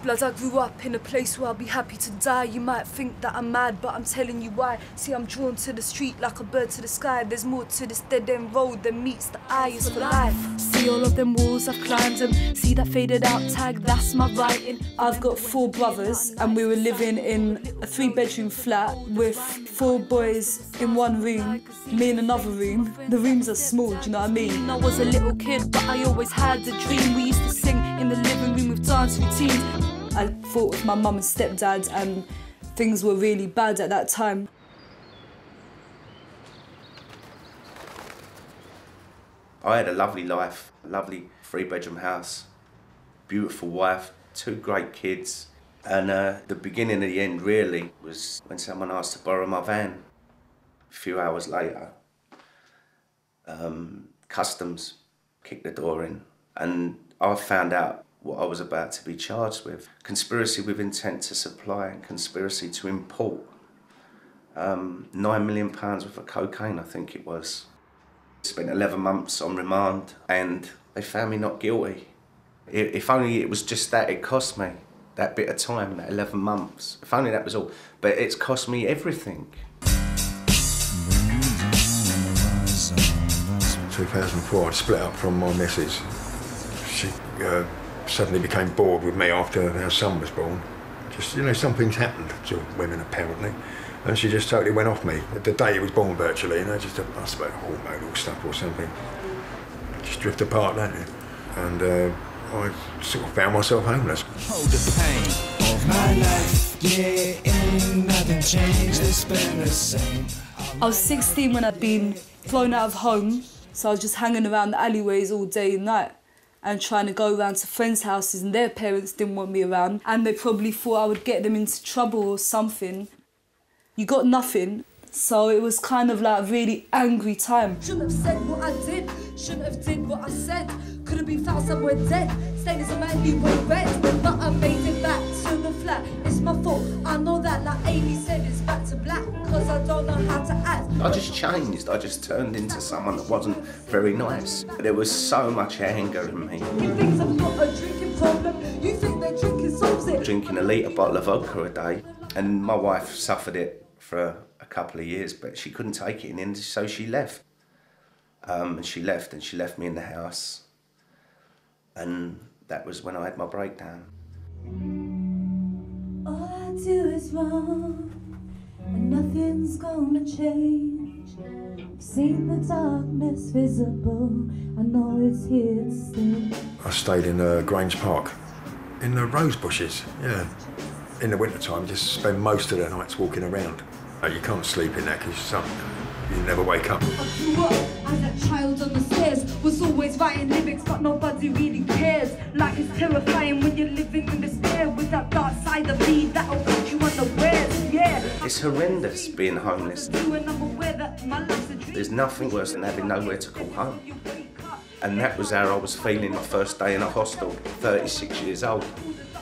Blood, I grew up in a place where I'll be happy to die. You might think that I'm mad, but I'm telling you why. See, I'm drawn to the street like a bird to the sky. There's more to this dead-end road than meets the eye. It's for life. See all of them walls I've climbed them. See that faded out tag, that's my writing. I've got 4 brothers and we were living in a 3-bedroom flat with 4 boys in one room, me in another room. The rooms are small, do you know what I mean? I was a little kid, but I always had a dream. We used to sing in the living room with dance routines. I fought with my mum and stepdad and things were really bad at that time. I had a lovely life, a lovely 3-bedroom house, beautiful wife, 2 great kids. And the beginning of the end really was when someone asked to borrow my van. A few hours later, customs kicked the door in and I found out what I was about to be charged with. Conspiracy with intent to supply and conspiracy to import. £9 million worth of cocaine, I think it was. Spent 11 months on remand and they found me not guilty. If only it was just that it cost me, that bit of time, that 11 months. If only that was all. But it's cost me everything. 2004, I'd split up from my missus. She suddenly became bored with me after our son was born. Just, you know, something's happened to women apparently. And she just totally went off me. The day he was born virtually, you know, just I suppose hormonal stuff or something. Just drift apart, don't you? And I sort of found myself homeless. Hold the pain of my life, yeah, ain't nothing changed, it's been the same. I was 16 when I'd been thrown out of home, so I was just hanging around the alleyways all day and night and trying to go around to friends' houses, and their parents didn't want me around and they probably thought I would get them into trouble or something. You got nothing, so it was kind of like a really angry time. Shouldn't have said what I did, shouldn't have did what I said. Could have been found somewhere dead, staying as a man you went red. But I made it back to the flat, it's my fault. I know that, like Amy said, it's back to black, cause I don't know how to act. I just changed, I just turned into someone that wasn't very nice. There was so much anger in me. You think I've got a drinking problem, you think that drinking solves it. Drinking a litre bottle of vodka a day, and my wife suffered it for a couple of years, but she couldn't take it in the end, so she left. And she left me in the house. And that was when I had my breakdown. All I do is wrong, and nothing's gonna change. I've seen the darkness visible, I know it's here to stay. I stayed in Grange Park, in the rose bushes, yeah. In the winter time, just spend most of the nights walking around. You can't sleep in that because you never wake up. I grew up as a child on the stairs, was always writing lyrics but nobody really cares. Like it's terrifying when you're living in despair with that dark side of me that'll put you unawares, yeah. It's horrendous being homeless. There's nothing worse than having nowhere to call home. And that was how I was feeling my first day in a hostel, 36 years old.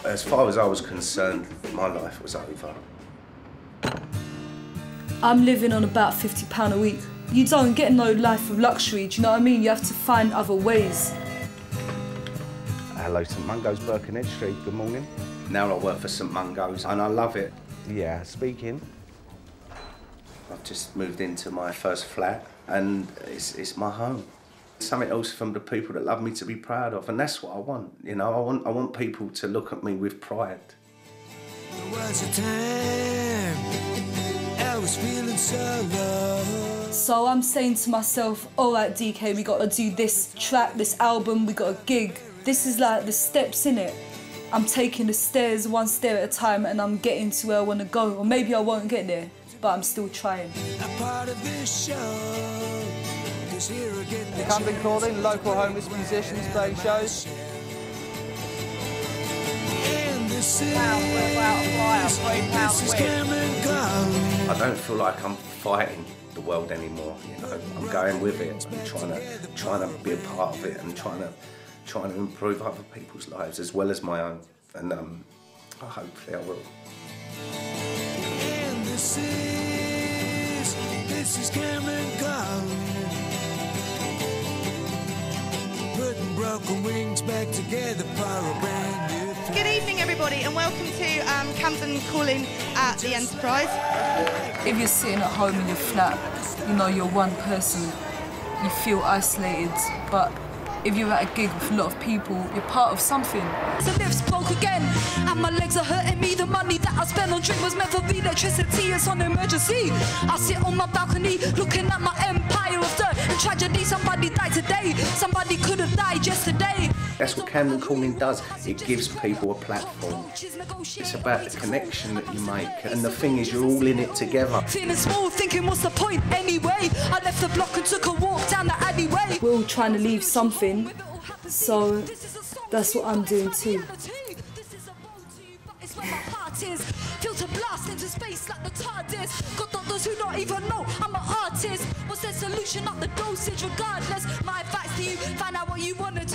As far as I was concerned, my life was over. I'm living on about £50 a week. You don't get no life of luxury, do you know what I mean? You have to find other ways. Hello, St Mungo's, Birkenhead Street, good morning. Now I work for St Mungo's and I love it. Yeah, speaking. I've just moved into my first flat and it's my home. Something else from the people that love me to be proud of, and that's what I want, you know? I want people to look at me with pride. There was a time I was feeling so low. So I'm saying to myself, all right, DK, we gotta do this track, this album, we got a gig. This is like the steps, innit? I'm taking the stairs one stair at a time and I'm getting to where I wanna go. Or maybe I won't get there, but I'm still trying. A part of this show. The Camden calling, local homeless musicians playing shows. I don't feel like I'm fighting the world anymore, you know. I'm going with it. I'm trying to be a part of it and trying to improve other people's lives as well as my own. And hopefully I will. And this is Camden calling. Putting broken wings back together for a brand new Good evening, everybody, and welcome to Camden Calling at the Enterprise. If you're sitting at home in your flat, you know you're one person, you feel isolated, but if you're at a gig with a lot of people, you're part of something. The lips broke again, and my legs are hurting me. The money that I spent on drink was meant for electricity. It's on emergency. I sit on my balcony, looking at my empire of dirt and tragedy. Somebody died today. Somebody could have died yesterday. That's what Camden Calling does. It gives people a platform. It's about the connection that you make, and the thing is, you're all in it together. Feeling small, thinking what's the point anyway? I left the block and took a walk down the alleyway. We're all trying to leave something, so that's what I'm doing too. Filter blast into space like the TARDIS. Got doctors who don't even know I'm an artist. What's their solution? Not the dosage, regardless. My advice to you: find out what you wanna do.